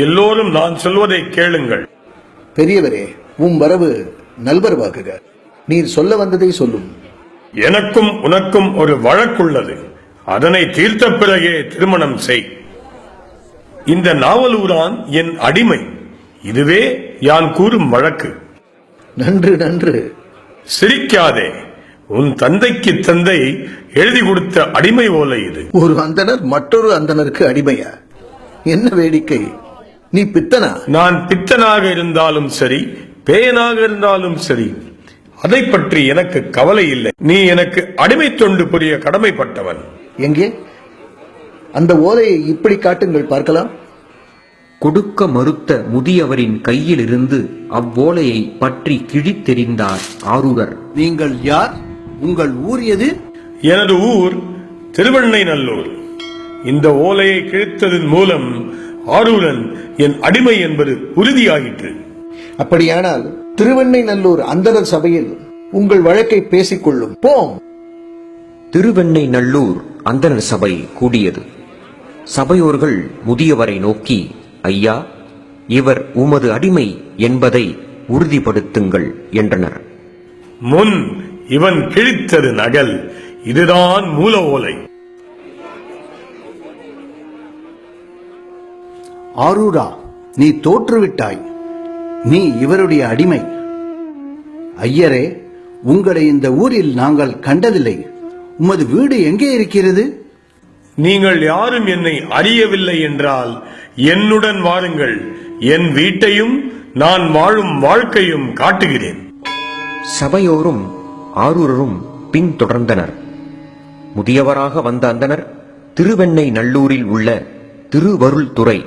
எல்லோரும் நான் சொல்வதை கேளுங்கள். பெரியவரே, வரவு நல்வரவாகுக. நீர் சொல்ல வந்ததை சொல்லும். எனக்கும் உனக்கும் ஒரு வழக்குள்ளது. அதனை தீர்த்த பிறகே திருமணம் செய். இந்த நாவலூரான் என் அடிமை. இதுவே யான் கூறும் வழக்கு. நன்று நன்று. சிரிக்காதே. உன் தந்தைக்கு தந்தை எழுதி கொடுத்த அடிமை ஓலை இது. ஒரு அந்தனர் மற்றொரு அந்தனருக்கு அடிமையா? என்ன வேடிக்கை! நீ பித்தனா? நான் பித்தனாக இருந்தாலும் சரி, பேயனாக இருந்தாலும் சரி, அதை பற்றி எனக்கு கவலை இல்லை. நீ எனக்கு அடிமை தொண்டு புரிய கடமைப்பட்டவன். எங்கே அந்த ஓலையை இப்படி காட்டுங்கள் பார்க்கலாம். கொடுக்க மறுத்த முதியவரின் கையிலிருந்து அவ்வோலையை பற்றி கிழித்தெறிந்தார் ஆரூரர். நீங்கள் யார்? உங்கள் ஊர் எது? எனது ஊர் திருவெண்ணைநல்லூர். இந்த ஓலையை கிழித்ததன் மூலம் ஆரூரன் என் அடிமை என்பது உறுதியாயிற்று. அப்படியானால் திருவெண்ணைநல்லூர் அந்தனர் சபையில் உங்கள் வழக்கை பேசிக்கொள்ளும். போம். திருவெண்ணைநல்லூர் அந்தனர் சபை கூடியது. சபையோர்கள் முதியவரை நோக்கி, ஐயா, இவர் உமது அடிமை என்பதை உறுதிப்படுத்துங்கள் என்றனர். முன் இவன் கிழித்தது நகல், இதுதான் மூல ஓலை. ஆரூரா, நீ தோற்றுவிட்டாய். நீ இவருடைய அடிமை. ஐயரே, உங்களை இந்த ஊரில் நாங்கள் கண்டதில்லை. உமது வீடு எங்கே இருக்கிறது? நீங்கள் யாரும் என்னை அறியவில்லை என்றால் என்னுடன் வாருங்கள். என் வீட்டையும் நான் வாழும் வாழ்க்கையும் காட்டுகிறேன். சபையோரும் ஆரூரரும் பின்தொடர்ந்தனர். முதியவராக வந்த அந்தனர் திருவெண்ணைநல்லூரில் உள்ள திருவருள்துறை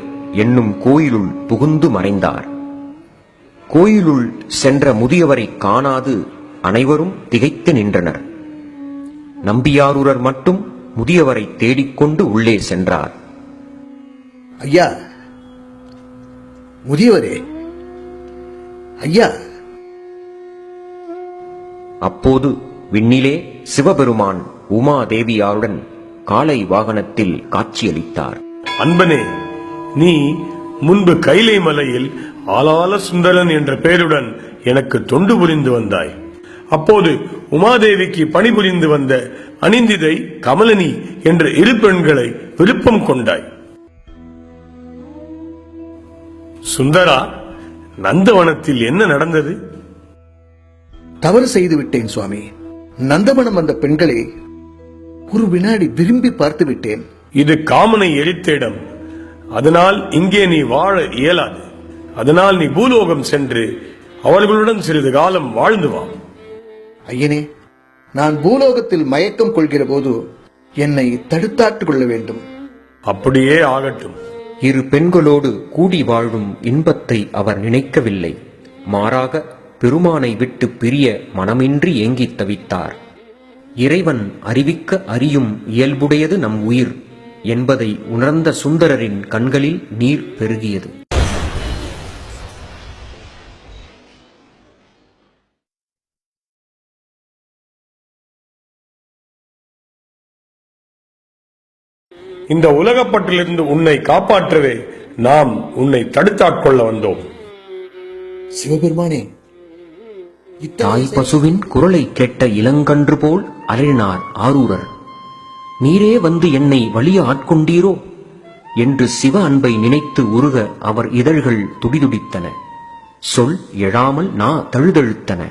என்னும் கோயிலுள் புகுந்து மறைந்தார். கோயிலுள் சென்ற முதியவரை காணாது அனைவரும் திகைத்து நின்றனர். நம்பியாரூரர் மட்டும் முதியவரை தேடிக்கொண்டு உள்ளே சென்றார். ஐயா, முதியவரே, ஐயா! அப்போது விண்ணிலே சிவபெருமான் உமாதேவியாருடன் காளை வாகனத்தில் காட்சியளித்தார். அன்பனே, நீ முன்பு கைலை மலையில் ஆலால சுந்தரன் என்ற பெயருடன் எனக்கு தொண்டு புரிந்து வந்தாய். அப்போது உமாதேவிக்கு பணிபுரிந்து வந்த அனிந்திதை, கமலினி என்ற இரு பெண்களை விருப்பம் கொண்டாய். சுந்தரா, நந்தவனத்தில் என்ன நடந்தது? தவறு செய்து விட்டேன் சுவாமி. நந்தவனம் வந்த பெண்களை ஒரு வினாடி விரும்பி பார்த்து விட்டேன். இது காமனை எரித்த இடம். அதனால் இங்கே நீ வாழ இயலாது. அதனால் நீ பூலோகம் சென்று அவர்களுடன் சிறிது காலம் வாழ்ந்து வா. ஐயனே, நான் பூலோகத்தில் மயக்கம் கொள்கிற போது என்னை தடுத்தாட்டுக் கொள்ள வேண்டும். அப்படியே ஆகட்டும். இரு பெண்களோடு கூடி வாழும் இன்பத்தை அவர் நினைக்கவில்லை. மாறாக பெருமானை விட்டு பிரிய மனமின்றி ஏங்கித் தவித்தார். இறைவன் அறிவிக்க அறியும் இயல்புடையது நம் உயிர் என்பதை உணர்ந்த சுந்தரரின் கண்களில் நீர் பெருகியது. இந்த உலகப்பட்டிலிருந்து உன்னை காப்பாற்றவே நாம் உன்னை தடுத்தாட்கொள்ள வந்தோம். சிவபெருமானே, தாய் பசுவின் குரலை கேட்ட இளங்கன்று போல் அலறினார் ஆரூரர். நீரே வந்து என்னை வலிய ஆட்கொண்டீரோ என்று சிவ அன்பை நினைத்து உருக அவர் இதழ்கள் துடிதுடித்தன. சொல் எழாமல் நா தழுதழுத்தன.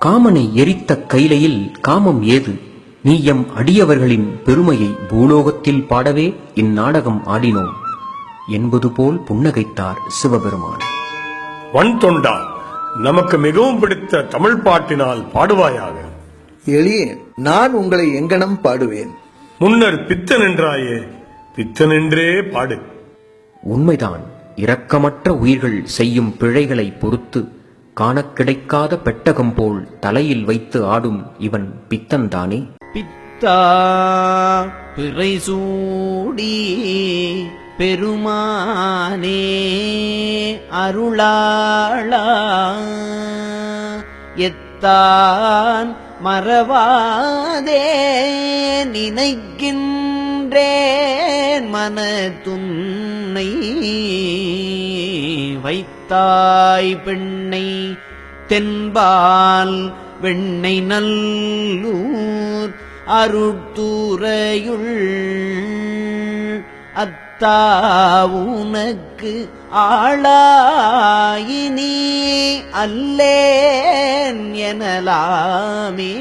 காமனை எரித்த கைலையில் காமம் ஏது? நீ எம் அடியவர்களின் பெருமையை பூலோகத்தில் பாடவே இந்நாடகம் ஆடினோம் என்பது போல் புன்னகைத்தார் சிவபெருமான். வன் தொண்டா, நமக்கு மிகவும் பிடித்த தமிழ் பாட்டினால் பாடுவாயாக. எளியே, நான் உங்களை எங்கனம் பாடுவேன். முன்னர் பித்தன் என்றாயே, பித்தனென்றே பாடு. உண்மைதான். இரக்கமற்ற உயிர்கள் செய்யும் பிழைகளை பொறுத்து காணக் கிடைக்காத பெட்டகம் போல் தலையில் வைத்து ஆடும் இவன் பித்தன்தானே. பித்தா பிறை சூடி பெருமானே அருளாளா எத்தான் மறவாதே நினைக்கின்றே அல்லேன் மனத்துன்னை வைத்தாய் பெண்ணை தென்பால் வெண்ணை நல்லூர் அருட்துறையுள் அத்தா உனக்கு ஆளாயினி அல்லேன் எனலாமே